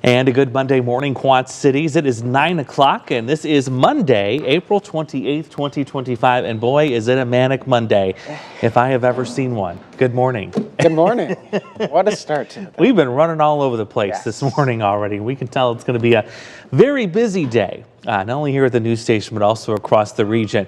And a good Monday morning, Quad Cities. It is 9 o'clock, and this is Monday, April 28th, 2025. And boy, is it a manic Monday if I have ever seen one. Good morning. Good morning. What a start to the day. We've been running all over the place this morning already. We can tell it's going to be a very busy day, not only here at the news station, but also across the region.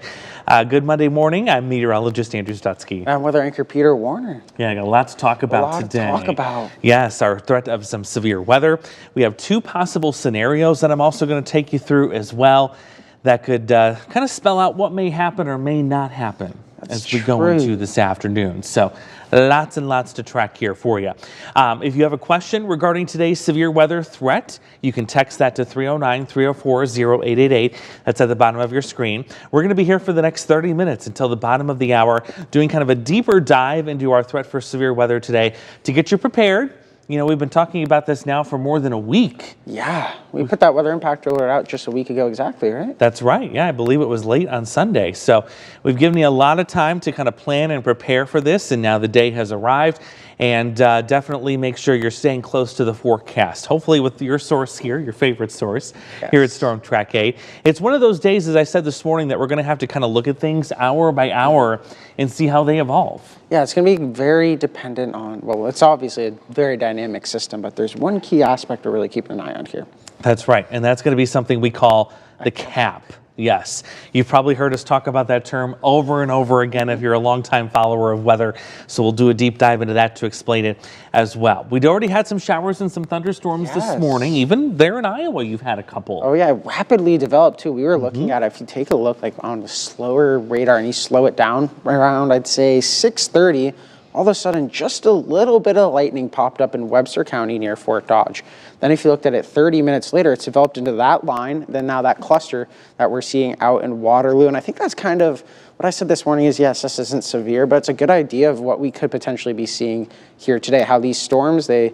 Good Monday morning. I'm meteorologist Andrew Stutzky. I'm weather anchor Peter Warner. Yeah, I got a lot to talk about today. Yes, our threat of some severe weather. We have two possible scenarios that I'm also going to take you through as well that could kind of spell out what may happen or may not happen as we go into this afternoon. So lots and lots to track here for you. If you have a question regarding today's severe weather threat, you can text that to 309-304-0888. That's at the bottom of your screen. We're going to be here for the next 30 minutes until the bottom of the hour, doing kind of a deeper dive into our threat for severe weather today to get you prepared. You know, we've been talking about this now for more than a week. Yeah, we put that weather impact alert out just a week ago exactly, right? That's right. Yeah, I believe it was late on Sunday. So we've given you a lot of time to kind of plan and prepare for this, and now the day has arrived. And definitely make sure you're staying close to the forecast, hopefully with your source here, your favorite source here at Storm Track 8. It's one of those days, as I said this morning, that we're going to have to kind of look at things hour by hour and see how they evolve. Yeah, it's going to be very dependent on, well, it's obviously a very dynamic system, but there's one key aspect we're really keeping an eye on here. That's right, and that's going to be something we call the cap. Yes, you've probably heard us talk about that term over and over again if you're a longtime follower of weather, so we'll do a deep dive into that to explain it as well. We'd already had some showers and some thunderstorms this morning. Even there in Iowa, you've had a couple. Oh yeah, rapidly developed too. We were looking at it. If you take a look like on the slower radar and you slow it down around, I'd say 6:30, all of a sudden just a little bit of lightning popped up in Webster County near Fort Dodge. Then if you looked at it 30 minutes later, it's developed into that line, then now that cluster that we're seeing out in Waterloo. And I think that's kind of what I said this morning is, yes, this isn't severe, but it's a good idea of what we could potentially be seeing here today, how these storms, they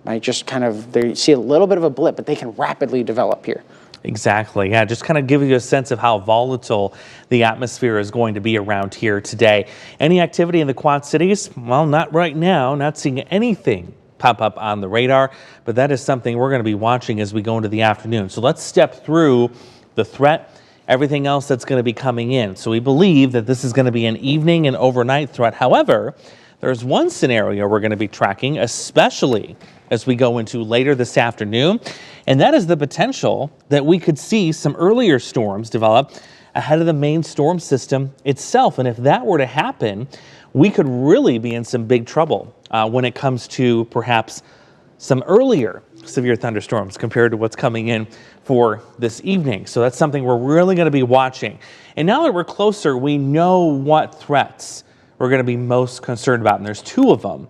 might just kind of, they see a little bit of a blip, but they can rapidly develop here. Exactly. Yeah, just kind of give you a sense of how volatile the atmosphere is going to be around here today. Any activity in the Quad Cities? Well, not right now. Not seeing anything pop up on the radar, but that is something we're going to be watching as we go into the afternoon. So let's step through the threat, everything else that's going to be coming in. So we believe that this is going to be an evening and overnight threat. However, there's one scenario we're going to be tracking, especially as we go into later this afternoon, and that is the potential that we could see some earlier storms develop ahead of the main storm system itself. And if that were to happen, we could really be in some big trouble when it comes to perhaps some earlier severe thunderstorms compared to what's coming in for this evening. So that's something we're really going to be watching. And now that we're closer, we know what threats we're going to be most concerned about, and there's two of them.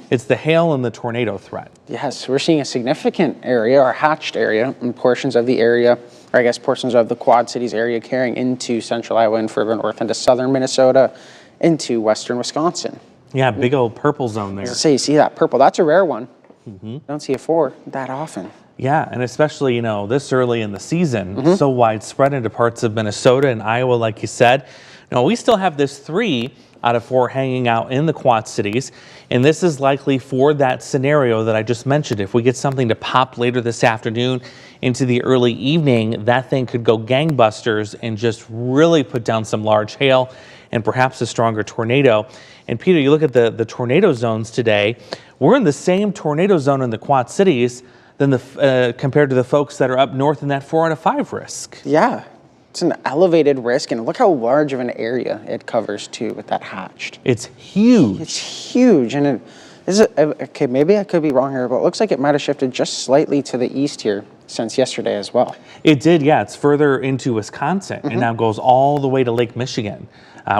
It's the hail and the tornado threat. Yes, we're seeing a significant area, or hatched area, in portions of the area, or I guess portions of the Quad Cities area carrying into central Iowa and further north into southern Minnesota, into western Wisconsin. Yeah, big old purple zone there. So you see that purple, that's a rare one. Don't see it for that often. Yeah, and especially, you know, this early in the season, so widespread into parts of Minnesota and Iowa, like you said. Now, we still have this 3 out of 4 hanging out in the Quad Cities, and this is likely for that scenario that I just mentioned. If we get something to pop later this afternoon into the early evening, that thing could go gangbusters and just really put down some large hail and perhaps a stronger tornado. And Peter, you look at the tornado zones today, we're in the same tornado zone in the Quad Cities than compared to the folks that are up north in that 4 out of 5 risk. Yeah. It's an elevated risk, and look how large of an area it covers too with that hatched. It's huge. It's huge, and it is okay. Maybe I could be wrong here, but it looks like it might have shifted just slightly to the east here since yesterday as well. It did, yeah. It's further into Wisconsin and now goes all the way to Lake Michigan,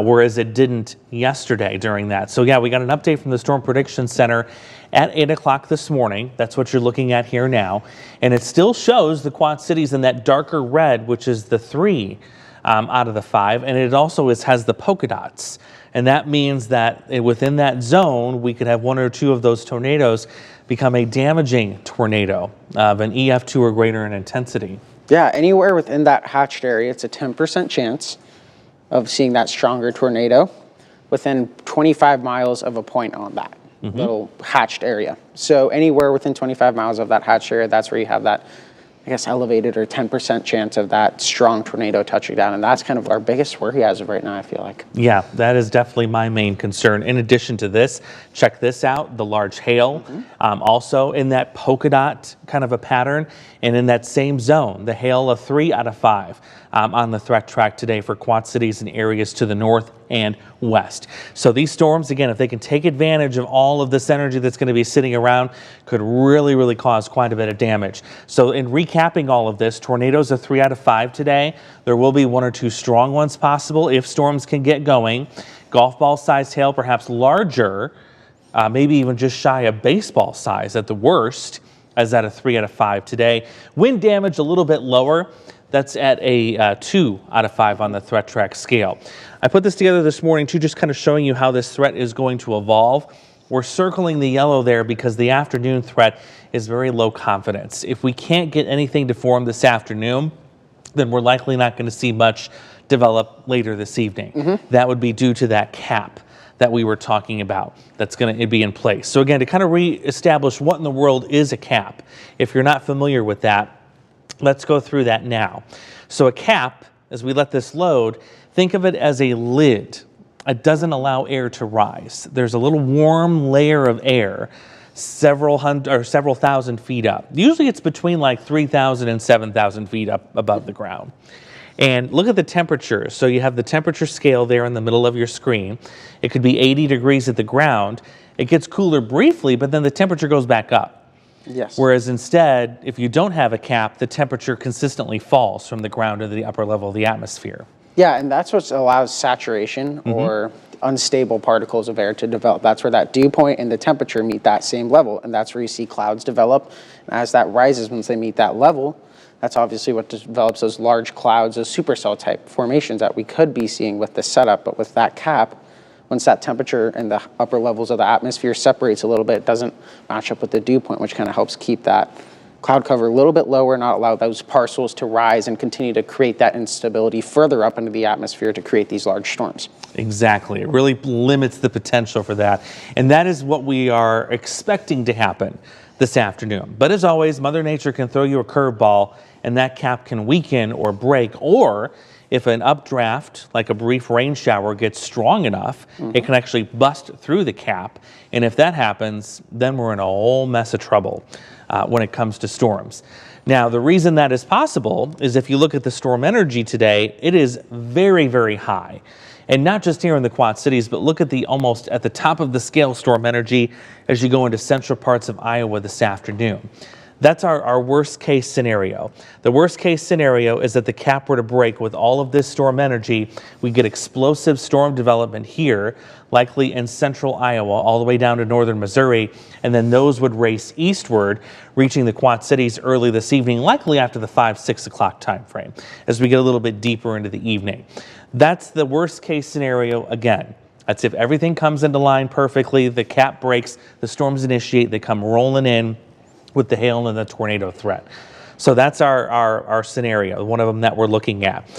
whereas it didn't yesterday during that. So yeah, we got an update from the Storm Prediction Center at 8 o'clock this morning. That's what you're looking at here now. And it still shows the Quad Cities in that darker red, which is the 3 out of the 5. And it also has the polka dots. And that means that within that zone, we could have 1 or 2 of those tornadoes become a damaging tornado of an EF2 or greater in intensity. Yeah, anywhere within that hatched area, it's a 10% chance of seeing that stronger tornado within 25 miles of a point on that. little hatched area. So anywhere within 25 miles of that hatched area, that's where you have that, I guess, elevated or 10% chance of that strong tornado touching down. And that's kind of our biggest worry as of right now, I feel like. Yeah, that is definitely my main concern. In addition to this, check this out, the large hail, also in that polka dot kind of a pattern, and in that same zone, the hail of 3 out of 5 on the threat track today for Quad Cities and areas to the north and west. So these storms, again, if they can take advantage of all of this energy that's going to be sitting around, could really, really cause quite a bit of damage. So in recapping all of this, tornadoes are 3 out of 5 today. There will be 1 or 2 strong ones possible if storms can get going. Golf ball sized hail, perhaps larger, maybe even just shy of baseball size at the worst, as at a 3 out of 5 today. Wind damage a little bit lower. That's at a 2 out of 5 on the threat track scale. I put this together this morning too, just kind of showing you how this threat is going to evolve. We're circling the yellow there because the afternoon threat is very low confidence. If we can't get anything to form this afternoon, then we're likely not going to see much develop later this evening. That would be due to that cap that we were talking about that's going to be in place. So again, to kind of reestablish what in the world is a cap, if you're not familiar with that, let's go through that now. So a cap, as we let this load, think of it as a lid. It doesn't allow air to rise. There's a little warm layer of air several thousand feet up. Usually it's between like 3,000 and 7,000 feet up above the ground. And look at the temperatures. So you have the temperature scale there in the middle of your screen. It could be 80 degrees at the ground. It gets cooler briefly, but then the temperature goes back up. Yes. Whereas instead, if you don't have a cap, the temperature consistently falls from the ground to the upper level of the atmosphere. Yeah, and that's what allows saturation or unstable particles of air to develop. That's where that dew point and the temperature meet that same level, and that's where you see clouds develop. And as that rises, once they meet that level, that's obviously what develops those large clouds, those supercell type formations that we could be seeing with this setup. But with that cap, once that temperature in the upper levels of the atmosphere separates a little bit, it doesn't match up with the dew point, which kind of helps keep that cloud cover a little bit lower, not allow those parcels to rise and continue to create that instability further up into the atmosphere to create these large storms. Exactly. It really limits the potential for that. And that is what we are expecting to happen this afternoon. But as always, Mother Nature can throw you a curveball and that cap can weaken or break, or if an updraft, like a brief rain shower, gets strong enough, it can actually bust through the cap. And if that happens, then we're in a whole mess of trouble when it comes to storms. Now, the reason that is possible is if you look at the storm energy today, it is very, very high. And not just here in the Quad Cities, but look at the almost at the top of the scale storm energy as you go into central parts of Iowa this afternoon. That's our worst case scenario. The worst case scenario is that the cap were to break with all of this storm energy. We get explosive storm development here, likely in central Iowa, all the way down to northern Missouri, and then those would race eastward, reaching the Quad Cities early this evening, likely after the 5-6 o'clock time frame, as we get a little bit deeper into the evening. That's the worst case scenario again. That's if everything comes into line perfectly, the cap breaks, the storms initiate, they come rolling in with the hail and the tornado threat. So that's our scenario, one of them that we're looking at.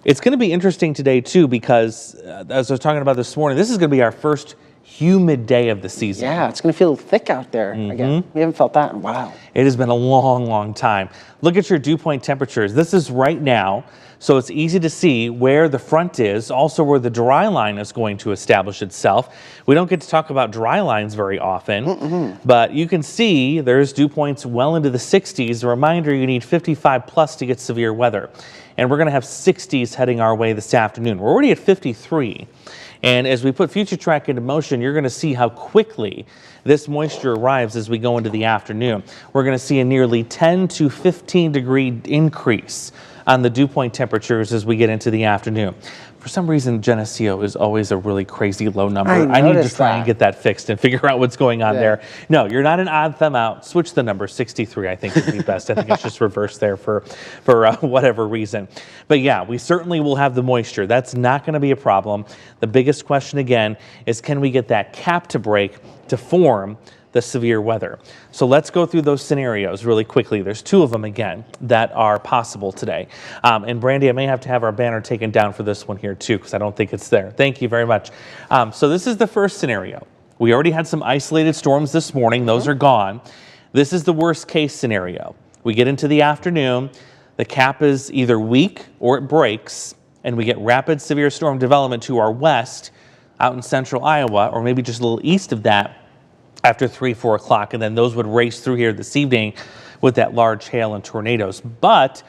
It's going to be interesting today too, because as I was talking about this morning, this is going to be our first humid day of the season. Yeah, it's going to feel thick out there again. We haven't felt that in a while. It has been a long, long time. Look at your dew point temperatures. This is right now, so it's easy to see where the front is, also where the dry line is going to establish itself. We don't get to talk about dry lines very often, but you can see there's dew points well into the 60s. A reminder, you need 55 plus to get severe weather. And we're going to have 60s heading our way this afternoon. We're already at 53. And as we put Future Track into motion, you're going to see how quickly this moisture arrives as we go into the afternoon. We're going to see a nearly 10 to 15 degree increase on the dew point temperatures as we get into the afternoon. For some reason, Geneseo is always a really crazy low number. I need to try and get that fixed and figure out what's going on there. No, you're not an odd thumb out. Switch the number. 63, I think, would be best. I think it's just reversed there for whatever reason. But yeah, we certainly will have the moisture. That's not going to be a problem. The biggest question, again, is can we get that cap to break to form the severe weather? So let's go through those scenarios really quickly. There's 2 of them again that are possible today. And Brandy, I may have to have our banner taken down for this one here too, because I don't think it's there. Thank you very much. So this is the first scenario. We already had some isolated storms this morning. Those are gone. This is the worst case scenario. We get into the afternoon, the cap is either weak or it breaks, and we get rapid severe storm development to our west out in central Iowa, or maybe just a little east of that after 3, 4 o'clock. And then those would race through here this evening with that large hail and tornadoes. But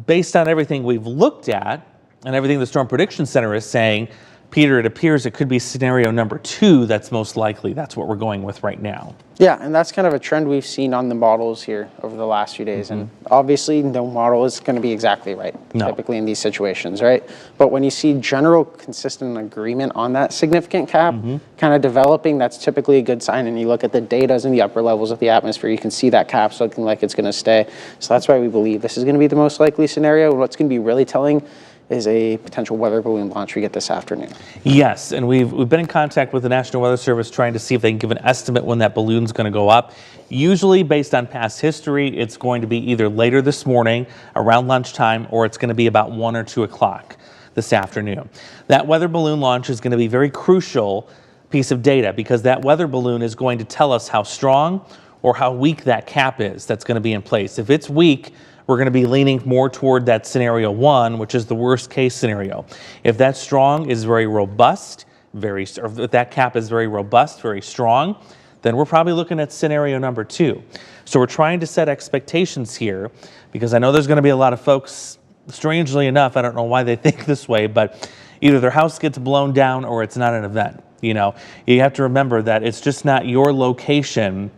based on everything we've looked at and everything the Storm Prediction Center is saying, Peter, it appears it could be scenario number 2 that's most likely. That's what we're going with right now. Yeah, and that's kind of a trend we've seen on the models here over the last few days. And obviously, no model is going to be exactly right, typically in these situations, right? But when you see general consistent agreement on that significant cap kind of developing, that's typically a good sign. And you look at the datas in the upper levels of the atmosphere, you can see that cap's looking like it's going to stay. So that's why we believe this is going to be the most likely scenario. And what's going to be really telling is a potential weather balloon launch we get this afternoon. Yes, and we've been in contact with the National Weather Service trying to see if they can give an estimate when that balloon's going to go up. Usually, based on past history, it's going to be either later this morning around lunchtime, or it's going to be about 1 or 2 o'clock this afternoon. That weather balloon launch is going to be a very crucial piece of data, because that weather balloon is going to tell us how strong or how weak that cap is that's going to be in place. If it's weak, we're going to be leaning more toward that scenario 1, which is the worst case scenario. If that strong is very robust, or if that cap is very robust, very strong, then we're probably looking at scenario number 2. So we're trying to set expectations here, because I know there's going to be a lot of folks, strangely enough, I don't know why they think this way, but either their house gets blown down or it's not an event. You know, you have to remember that it's just not your location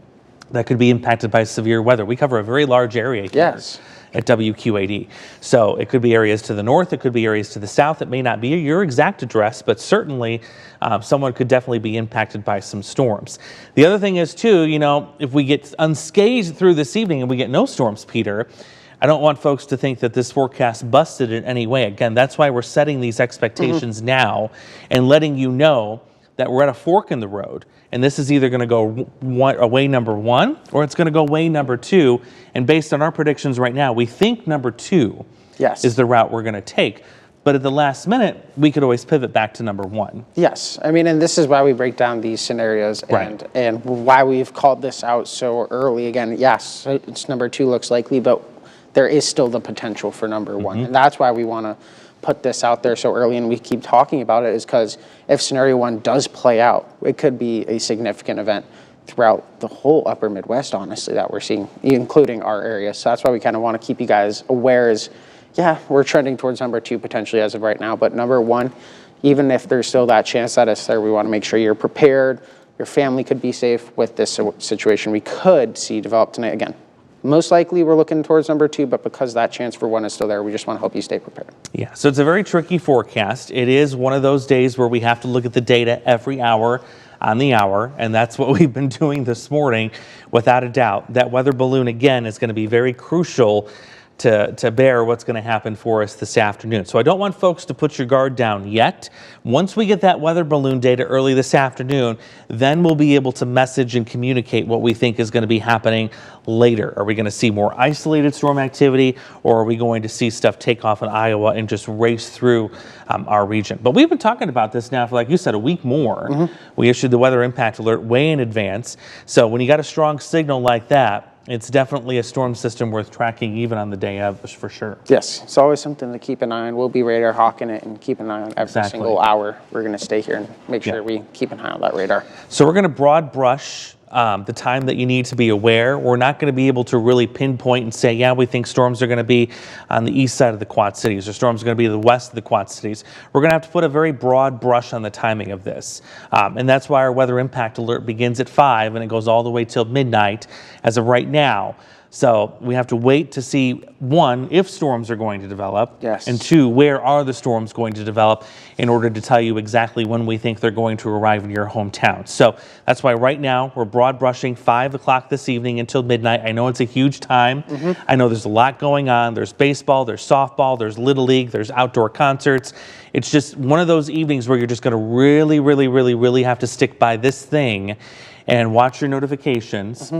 that could be impacted by severe weather. We cover a very large area here at WQAD. So it could be areas to the north, it could be areas to the south. It may not be your exact address, but certainly someone could definitely be impacted by some storms. The other thing is too, you know, if we get unscathed through this evening and we get no storms, Peter, I don't want folks to think that this forecast busted in any way. Again, that's why we're setting these expectations now and letting you know that we're at a fork in the road, and this is either going to go way number 1 or it's going to go way number 2. And based on our predictions right now, we think number 2 is the route we're going to take. But at the last minute, we could always pivot back to number 1. Yes, I mean, and this is why we break down these scenarios and why we've called this out so early. Again, yes, it's number 2 looks likely, but there is still the potential for number 1, and that's why we want to put this out there so early and we keep talking about it, is because if scenario 1 does play out, it could be a significant event throughout the whole upper Midwest, honestly, that we're seeing, including our area. So that's why we kind of want to keep you guys aware is, yeah, we're trending towards number 2 potentially as of right now, but number 1, even if there's still that chance that it's there, we want to make sure you're prepared, your family could be safe with this situation we could see develop tonight. Again, most likely we're looking towards number 2, but because that chance for 1 is still there, we just want to help you stay prepared. Yeah, so it's a very tricky forecast. It is one of those days where we have to look at the data every hour on the hour, and that's what we've been doing this morning, without a doubt. That weather balloon, again, is going to be very crucial to bear what's going to happen for us this afternoon. So I don't want folks to put your guard down yet. Once we get that weather balloon data early this afternoon, then we'll be able to message and communicate what we think is going to be happening later. Are we going to see more isolated storm activity, or are we going to see stuff take off in Iowa and just race through our region? But we've been talking about this now for, like you said, a week more. We issued the weather impact alert way in advance. So when you got a strong signal like that, it's definitely a storm system worth tracking even on the day of, for sure. Yes, it's always something to keep an eye on. We'll be radar hawking it and keep an eye on every single hour. We're going to stay here and make sure we keep an eye on that radar. So we're going to broad brush the time that you need to be aware. We're not going to be able to really pinpoint and say, yeah, we think storms are going to be on the east side of the Quad Cities, or storms are going to be the west of the Quad Cities. We're going to have to put a very broad brush on the timing of this. And that's why our weather impact alert begins at 5 and it goes all the way till midnight as of right now. So we have to wait to see, 1, if storms are going to develop, and 2, where are the storms going to develop, in order to tell you exactly when we think they're going to arrive in your hometown. So that's why right now we're broad brushing 5 o'clock this evening until midnight. I know it's a huge time. I know there's a lot going on. There's baseball, there's softball, there's Little League, there's outdoor concerts. It's just one of those evenings where you're just going to really, really, really, really have to stick by this thing and watch your notifications.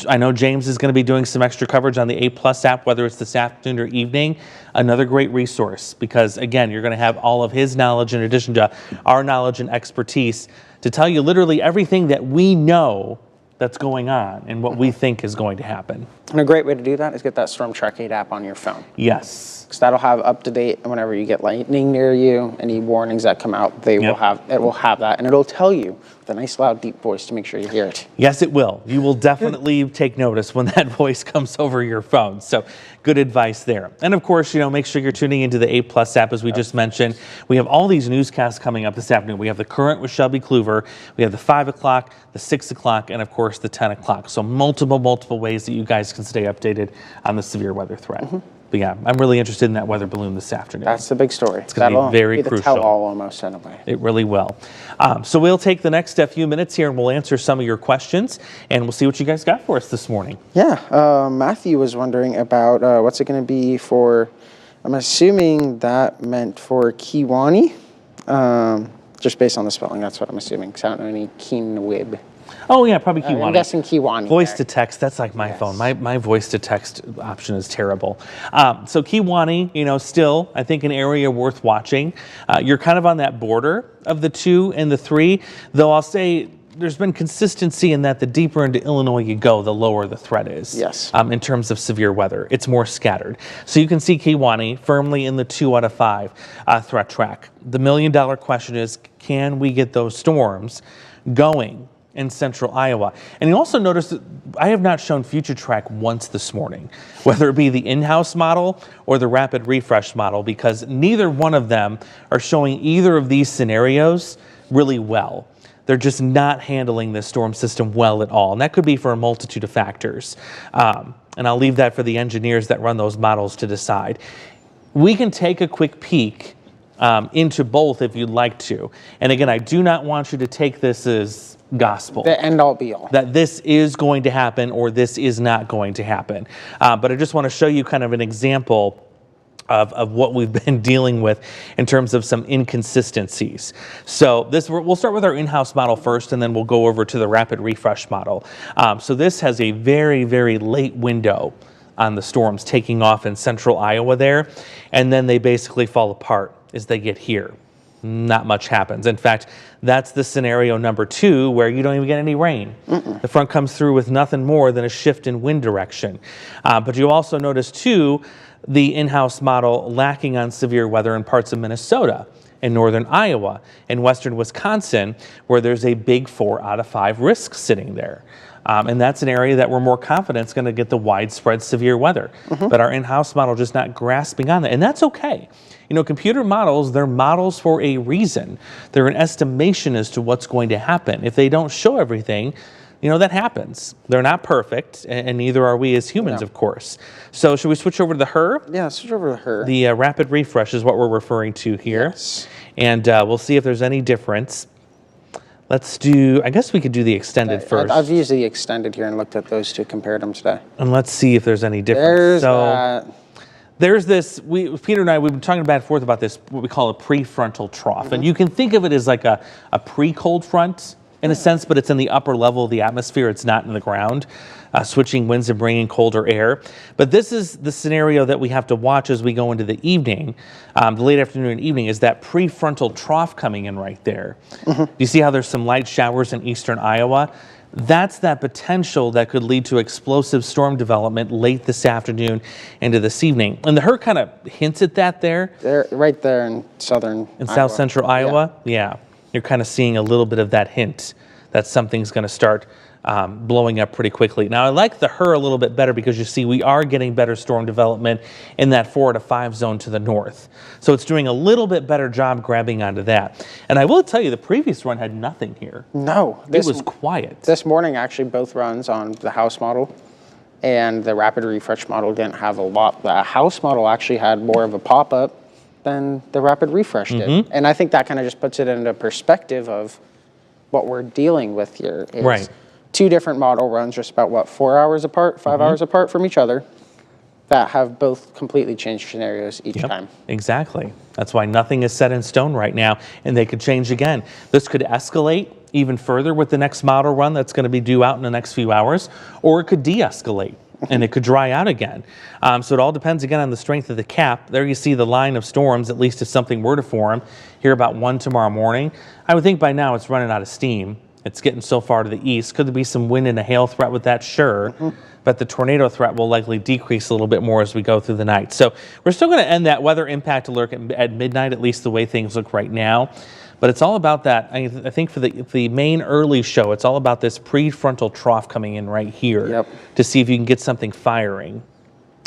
I know James is going to be doing some extra coverage on the A+ app, whether it's this afternoon or evening. Another great resource because, again, you're going to have all of his knowledge in addition to our knowledge and expertise to tell you literally everything that we know that's going on and what we think is going to happen. And a great way to do that is get that Storm Track 8 app on your phone. Yes. Because that'll have up to date whenever you get lightning near you, any warnings that come out, it will have that, and it'll tell you with a nice loud deep voice to make sure you hear it. Yes, it will. You will definitely take notice when that voice comes over your phone. So good advice there. And of course, make sure you're tuning into the A+ app, as we just mentioned. We have all these newscasts coming up this afternoon. We have the current with Shelby Kluver. We have the 5 o'clock, the 6 o'clock, and of course the 10 o'clock. So multiple ways that you guys can stay updated on the severe weather threat. But yeah, I'm really interested in that weather balloon this afternoon. That's the big story. It's going to be very the crucial. tell-all almost in a way. It really will. So we'll take the next few minutes here and we'll answer some of your questions and we'll see what you guys got for us this morning. Yeah, Matthew was wondering about what's it going to be for, I'm assuming that meant for Kewaunee, just based on the spelling, that's what I'm assuming, because I don't know any Keenwib. Oh yeah, probably Kewaunee. I'm guessing Kewaunee. Voice to text, that's like my phone. My voice to text option is terrible. So Kewaunee, still, I think an area worth watching. You're kind of on that border of the 2 and the 3, though I'll say there's been consistency in that the deeper into Illinois you go, the lower the threat is. Yes. In terms of severe weather. It's more scattered. So you can see Kewaunee firmly in the 2 out of 5 threat track. The million-dollar question is, can we get those storms going in central Iowa? And you also notice that I have not shown Future Track once this morning, whether it be the in-house model or the rapid refresh model, because neither one of them are showing either of these scenarios really well. They're just not handling this storm system well at all. And that could be for a multitude of factors. And I'll leave that for the engineers that run those models to decide. We can take a quick peek into both if you'd like to. And again, I do not want you to take this as gospel. The end all be all. That this is going to happen or this is not going to happen. But I just want to show you kind of an example of what we've been dealing with in terms of some inconsistencies. So we'll start with our in-house model first, and then we'll go over to the rapid refresh model. So this has a very, very late window on the storms taking off in central Iowa there, and then they basically fall apart as they get here. Not much happens. In fact, that's the scenario number 2 where you don't even get any rain. The front comes through with nothing more than a shift in wind direction. But you also notice too, the in-house model lacking on severe weather in parts of Minnesota, in northern Iowa, in western Wisconsin, where there's a big 4 out of 5 risk sitting there. And that's an area that we're more confident is going to get the widespread severe weather. But our in-house model just not grasping on that. And that's okay. Computer models, they're models for a reason. They're an estimation as to what's going to happen. If they don't show everything, that happens. They're not perfect, and neither are we as humans, of course. So should we switch over to the HER? Yeah, switch over to HER. The rapid refresh is what we're referring to here. Yes. And we'll see if there's any difference. Let's do, I guess we could do the extended first. I've used the extended here and looked at those two, compared them today. And let's see if there's any difference. There's this, Peter and I, we've been talking back and forth about this, what we call a prefrontal trough. And you can think of it as like a pre-cold front in a sense, but it's in the upper level of the atmosphere. It's not in the ground, switching winds and bringing colder air. But this is the scenario that we have to watch as we go into the evening, the late afternoon and evening, is that prefrontal trough coming in right there. Do you see how there's some light showers in eastern Iowa? That's that potential that could lead to explosive storm development late this afternoon into this evening. And the HER kind of hints at that there. Right there in southern in South central Iowa? Yeah. You're kind of seeing a little bit of that hint that something's going to start blowing up pretty quickly. Now, I like the HER a little bit better because you see we are getting better storm development in that 4 to 5 zone to the north. So it's doing a little bit better job grabbing onto that. And I will tell you, the previous run had nothing here. No. It was quiet. This morning, actually, both runs on the house model and the rapid refresh model didn't have a lot. The house model actually had more of a pop-up than the rapid refresh did. And I think that kind of just puts it into perspective of what we're dealing with here. It's 2 different model runs, just about, 4 hours apart, 5 hours apart from each other. that have both completely changed scenarios each time. Exactly. That's why nothing is set in stone right now, and they could change again. This could escalate even further with the next model run that's going to be due out in the next few hours, or it could de-escalate and it could dry out again. So it all depends again on the strength of the cap. There you see the line of storms, at least if something were to form here about 1 tomorrow morning. I would think by now it's running out of steam. It's getting so far to the east. Could there be some wind and a hail threat with that? Sure. But the tornado threat will likely decrease a little bit more as we go through the night. So we're still going to end that weather impact alert at midnight, at least the way things look right now. But it's all about that. I think for the main early show, it's all about this prefrontal trough coming in right here to see if you can get something firing.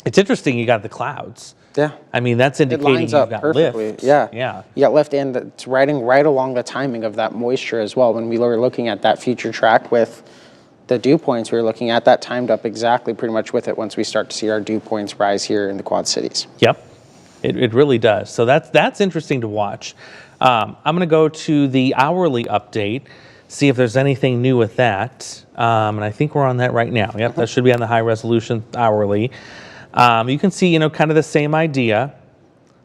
It's interesting you got the clouds. Yeah. I mean, that's indicating lines you've up got perfectly. lift. Yeah. You got lift, and it's riding right along the timing of that moisture as well. When we were looking at that future track with the dew points we were looking at, that timed up exactly pretty much with it once we start to see our dew points rise here in the Quad Cities. Yep, it really does. So that's interesting to watch. I'm going to go to the hourly update, see if there's anything new with that. And I think we're on that right now. Yep, that should be on the high resolution hourly. You can see, kind of the same idea,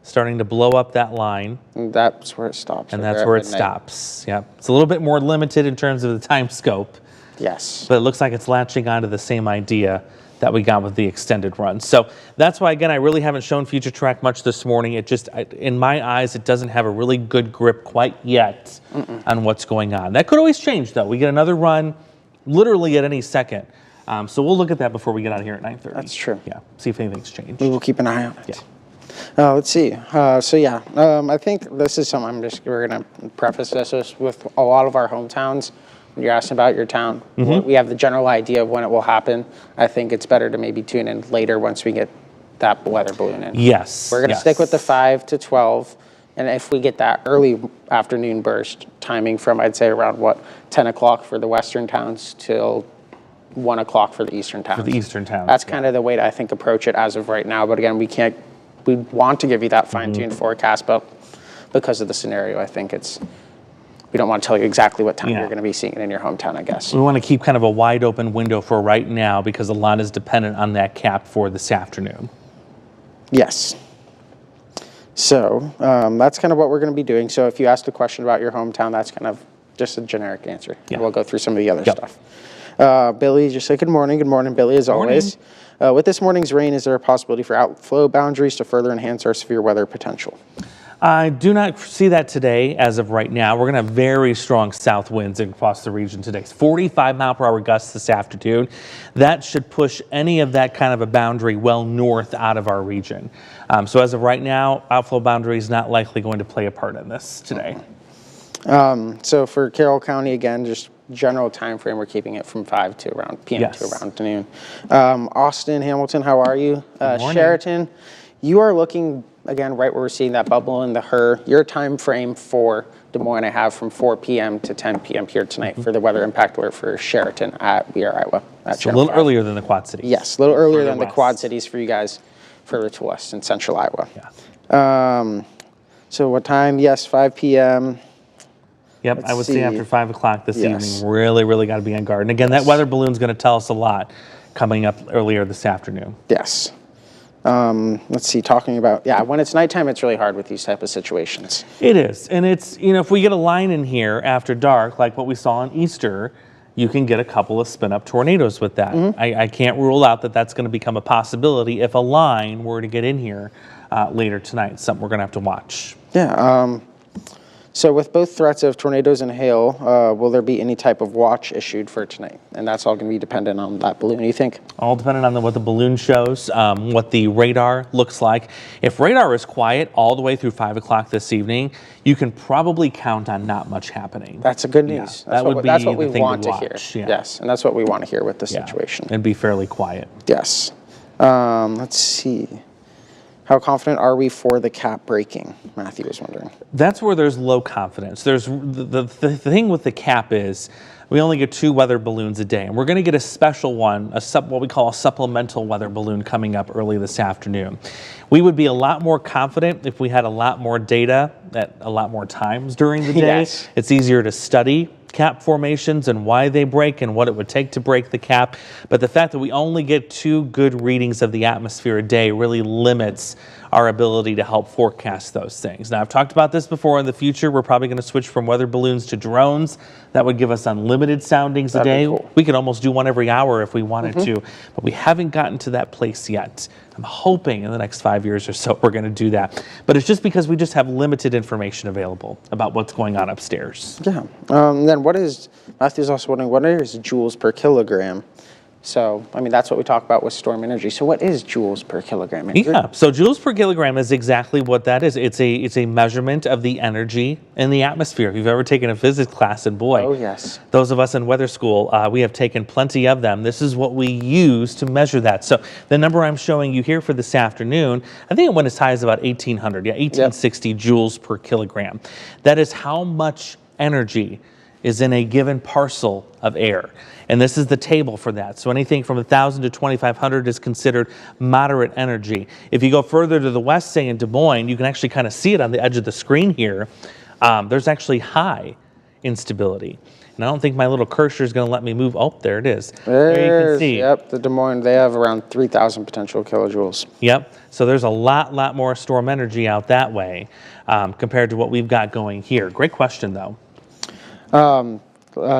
starting to blow up that line. And that's where it stops. And that's where it stops. Yep, it's a little bit more limited in terms of the time scope. Yes. But it looks like it's latching onto the same idea that we got with the extended run. So that's why, again, I really haven't shown Future Track much this morning. It just, in my eyes, it doesn't have a really good grip quite yet on what's going on. That could always change, though. We get another run literally at any second. So we'll look at that before we get out of here at 9:30. That's true. Yeah, see if anything's changed. We will keep an eye on it. Yeah. Let's see. I think this is something we're going to preface this with a lot of our hometowns. When you're asking about your town, we have the general idea of when it will happen. I think it's better to maybe tune in later once we get that weather balloon in. Yes. We're going to stick with the 5 to 12. And if we get that early afternoon burst timing from, I'd say around 10 o'clock for the western towns till 1 o'clock for the eastern towns. For the eastern towns. That's kind of the way to, I think, approach it as of right now. But again, we want to give you that fine-tuned forecast, but because of the scenario, I think we don't want to tell you exactly what time you're going to be seeing it in your hometown, I guess. We want to keep kind of a wide open window for right now because a lot is dependent on that cap for this afternoon. Yes. So that's kind of what we're going to be doing. So if you asked a question about your hometown, that's kind of just a generic answer. Yeah. We'll go through some of the other stuff. Billy, just say good morning. Good morning, Billy, as always. With this morning's rain, is there a possibility for outflow boundaries to further enhance our severe weather potential? I do not see that today as of right now. We're going to have very strong south winds across the region today. 45-mile-per-hour gusts this afternoon. That should push any of that kind of a boundary well north out of our region. So as of right now, outflow boundary is not likely going to play a part in this today. So for Carroll County, again, just general time frame, we're keeping it from 5 to around p.m. to around noon. Austin, Hamilton, how are you? Sheraton, you are looking, again, right where we're seeing that bubble in the HRRR. Your time frame for Des Moines, I have from 4 p.m. to 10 p.m. here tonight for the weather impact alert for Sheraton at We Are Iowa. So a little earlier than the Quad Cities. Yes, a little earlier than the Quad Cities for you guys further to west in central Iowa. Yeah. So what time? Yes, 5 p.m. Yep, Let's I would see. say after 5 o'clock this Yes. evening, really got to be on guard. And again, that weather balloon's going to tell us a lot coming up earlier this afternoon. Yes. Let's see, talking about, when it's nighttime, it's really hard with these type of situations. It is. And it's, if we get a line in here after dark, like what we saw on Easter, you can get a couple of spin-up tornadoes with that. I can't rule out that that's going to become a possibility if a line were to get in here later tonight. It's something we're going to have to watch. Yeah. So with both threats of tornadoes and hail, will there be any type of watch issued for tonight? And that's all going to be dependent on that balloon, you think? All dependent on what the balloon shows, what the radar looks like. If radar is quiet all the way through 5 o'clock this evening, you can probably count on not much happening. That's a good news. That's what we want to hear. Yeah. Yes, and that's what we want to hear with the situation. And be fairly quiet. Yes. Let's see. How confident are we for the cap breaking? Matthew was wondering. That's where there's low confidence. There's the thing with the cap is we only get 2 weather balloons a day, and we're going to get a special one, what we call a supplemental weather balloon coming up early this afternoon. We would be a lot more confident if we had a lot more data at a lot more times during the day. Yes. It's easier to study cap formations and why they break and what it would take to break the cap. But the fact that we only get 2 good readings of the atmosphere a day really limits our ability to help forecast those things. Now, I've talked about this before. In the future, we're probably going to switch from weather balloons to drones. That would give us unlimited soundings a day. Cool. We could almost do one every hour if we wanted to, but we haven't gotten to that place yet. I'm hoping in the next 5 years or so we're going to do that. But it's just because we just have limited information available about what's going on upstairs. Yeah. Then what is, Matthew's also wondering, what is joules per kilogram? So, I mean, that's what we talk about with storm energy. So what is joules per kilogram? Yeah, so joules per kilogram is exactly what that is. It's a measurement of the energy in the atmosphere. If you've ever taken a physics class, and boy, Oh, yes. those of us in weather school, we have taken plenty of them. This is what we use to measure that. So the number I'm showing you here for this afternoon, I think it went as high as about 1,800, 1860 joules per kilogram. That is how much energy is in a given parcel of air. And this is the table for that. So anything from 1,000 to 2,500 is considered moderate energy. If you go further to the west, say in Des Moines, you can actually kind of see it on the edge of the screen here. There's actually high instability. And I don't think my little cursor is going to let me move. Oh, there it is. There you can see. Yep, the Des Moines, they have around 3,000 potential kilojoules. Yep. So there's a lot more storm energy out that way compared to what we've got going here. Great question, though.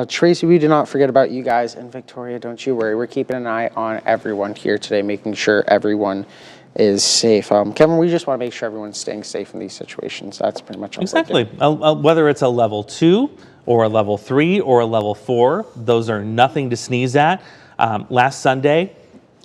Tracy, we do not forget about you guys, and Victoria, don't you worry. We're keeping an eye on everyone here today, making sure everyone is safe. Kevin, we just want to make sure everyone's staying safe in these situations. That's pretty much all. Exactly. Whether it's a level 2 or a level 3 or a level 4, those are nothing to sneeze at. Last Sunday,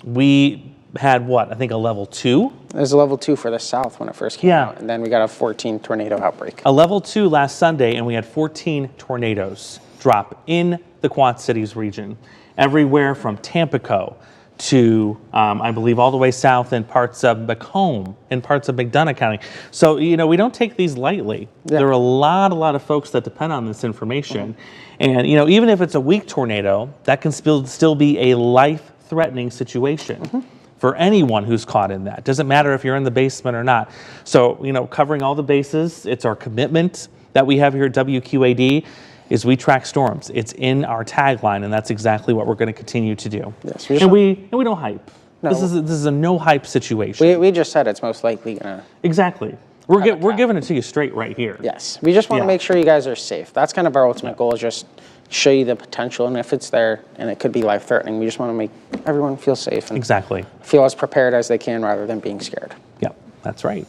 we had what? I think a level 2. It was a level 2 for the south when it first came out, and then we got a 14 tornado outbreak. A level 2 last Sunday, and we had 14 tornadoes drop in the Quad Cities region, everywhere from Tampico to, I believe, all the way south in parts of Macomb and parts of McDonough County. So, you know, we don't take these lightly. Yeah. There are a lot of folks that depend on this information. And, you know, even if it's a weak tornado, that can still be a life-threatening situation. For anyone who's caught in that. Doesn't matter if you're in the basement or not. So, you know, covering all the bases, it's our commitment that we have here at WQAD is we track storms. It's in our tagline, and that's exactly what we're going to continue to do. Yes, and we don't hype. No. This is a no hype situation. We just said it's most likely gonna. Exactly. We're giving it to you straight right here. Yes, we just want to make sure you guys are safe. That's kind of our ultimate goal, is just show you the potential, and if it's there and it could be life-threatening, we just want to make everyone feel safe and feel as prepared as they can rather than being scared. Yep, that's right.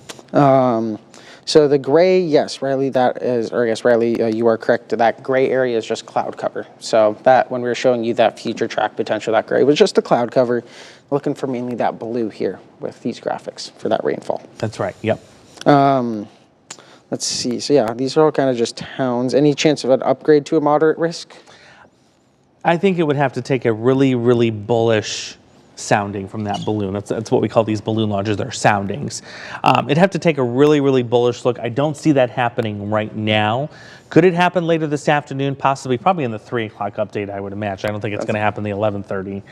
So the gray, yes, Riley, that is, or I guess Riley, you are correct. That gray area is just cloud cover. So that, when we were showing you that future track potential, that gray was just a cloud cover. Looking for mainly that blue here with these graphics for that rainfall. That's right, yep. Let's see, so yeah, these are all kind of just towns. Any chance of an upgrade to a moderate risk? I think it would have to take a really bullish sounding from that balloon. That's what we call these balloon launches. They're soundings. It'd have to take a really bullish look. I don't see that happening right now. Could it happen later this afternoon? Possibly, probably in the 3 o'clock update, I would imagine. I don't think it's going to happen the 11:30.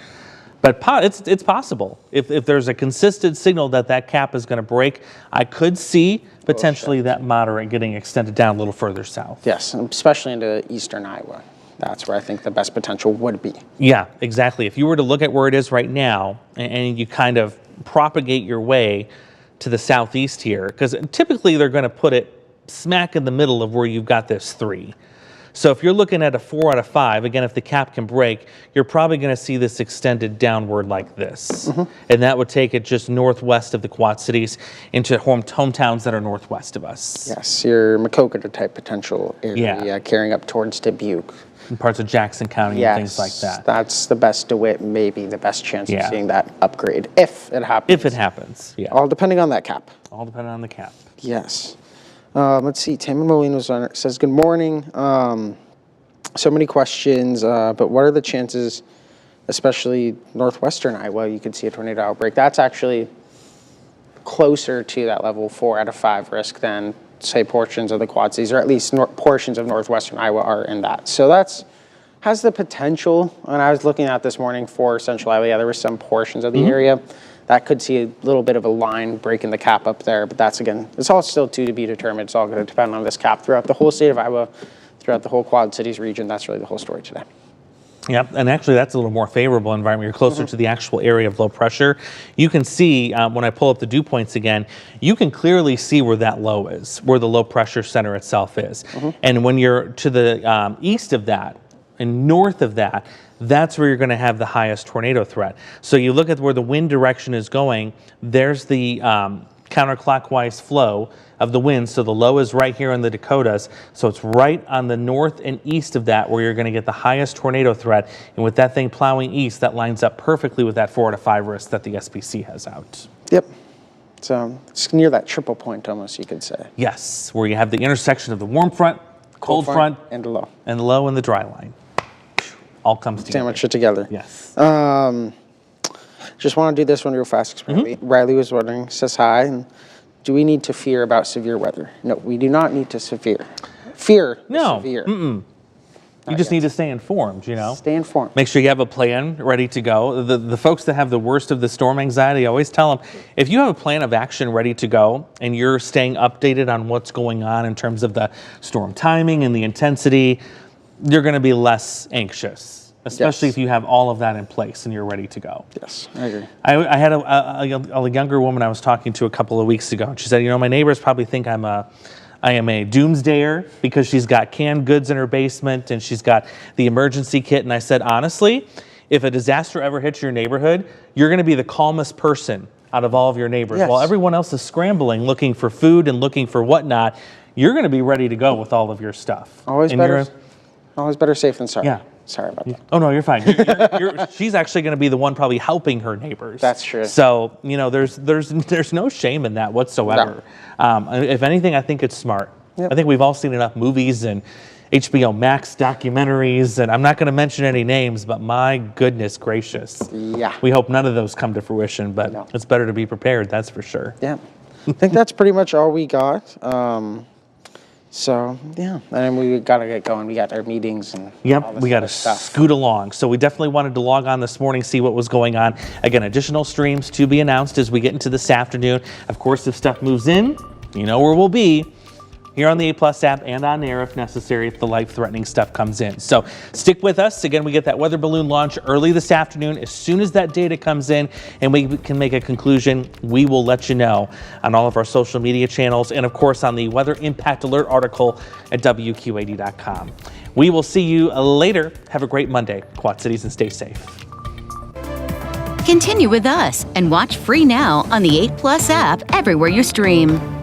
But it's possible. If there's a consistent signal that cap is going to break, I could see potentially that moderate getting extended down a little further south. Yes, especially into eastern Iowa. That's where I think the best potential would be. Yeah, exactly. If you were to look at where it is right now and you kind of propagate your way to the southeast here, because typically they're going to put it smack in the middle of where you've got this 3. So if you're looking at a 4 out of 5, again, if the cap can break, you're probably going to see this extended downward like this. And that would take it just northwest of the Quad Cities into hometowns that are northwest of us. Yes, your Maquoketa type potential area carrying up towards Dubuque. In parts of Jackson County and things like that. That's the best DeWitt, maybe the best chance of seeing that upgrade, if it happens. If it happens, yeah. All depending on that cap. All depending on the cap. Yes. Let's see, Tim Molina says, good morning. So many questions, but what are the chances, especially northwestern Iowa, you could see a tornado outbreak? That's actually closer to that level 4 out of 5 risk than, say, portions of the Quad Cities, or at least portions of northwestern Iowa are in that. So that's has the potential. When I was looking at this morning for central Iowa, there were some portions of the area that could see a little bit of a line breaking the cap up there, but that's, again, it's all still to be determined. It's all going to depend on this cap throughout the whole state of Iowa. throughout the whole Quad Cities region. That's really the whole story today. Yep, and actually that's a little more favorable environment. You're closer to the actual area of low pressure. You can see when I pull up the dew points again, you can clearly see where that low is, where the low pressure center itself is. And when you're to the east of that and north of that, that's where you're going to have the highest tornado threat. So you look at where the wind direction is going, there's the counterclockwise flow of the wind. So the low is right here in the Dakotas. So it's right on the north and east of that where you're going to get the highest tornado threat. And with that thing plowing east, that lines up perfectly with that 4 to 5 risk that the SPC has out. Yep. So it's near that triple point almost, you could say. Yes, where you have the intersection of the warm front, cold front, and the low. And the low and the dry line. All comes together. Sandwich it together. Yes. Just want to do this one real fast. Riley was wondering, says hi, and do we need to fear about severe weather? No, we do not need to fear. Fear severe. You just need to stay informed, you know? Stay informed. Make sure you have a plan ready to go. The folks that have the worst of the storm anxiety, I always tell them, if you have a plan of action ready to go and you're staying updated on what's going on in terms of the storm timing and the intensity, you're going to be less anxious, especially if you have all of that in place and you're ready to go. Yes, I agree. I had a younger woman I was talking to a couple of weeks ago, and she said, you know, my neighbors probably think I am a doomsdayer because she's got canned goods in her basement and she's got the emergency kit. And I said, honestly, if a disaster ever hits your neighborhood, you're going to be the calmest person out of all of your neighbors. Yes. While everyone else is scrambling, looking for food and looking for whatnot, you're going to be ready to go with all of your stuff. Always better safe than sorry. Yeah. Sorry about that. Oh, no, you're fine. She's actually going to be the one probably helping her neighbors. That's true. So, you know, there's no shame in that whatsoever. If anything, I think it's smart. Yep. I think we've all seen enough movies and HBO Max documentaries, and I'm not going to mention any names, but my goodness gracious. Yeah. We hope none of those come to fruition, but it's better to be prepared, that's for sure. Yeah. I think that's pretty much all we got. So, yeah, and we got to get going. We got our meetings and all this we got to stuff. scoot along. So we definitely wanted to log on this morning, see what was going on. Again, additional streams to be announced as we get into this afternoon. Of course, if stuff moves in, you know where we'll be. Here on the A Plus app and on air if necessary if the life-threatening stuff comes in. So stick with us. Again, we get that weather balloon launch early this afternoon. As soon as that data comes in and we can make a conclusion, we will let you know on all of our social media channels and, of course, on the Weather Impact Alert article at WQAD.com. We will see you later. Have a great Monday, Quad Cities, and stay safe. Continue with us and watch free now on the 8 Plus app everywhere you stream.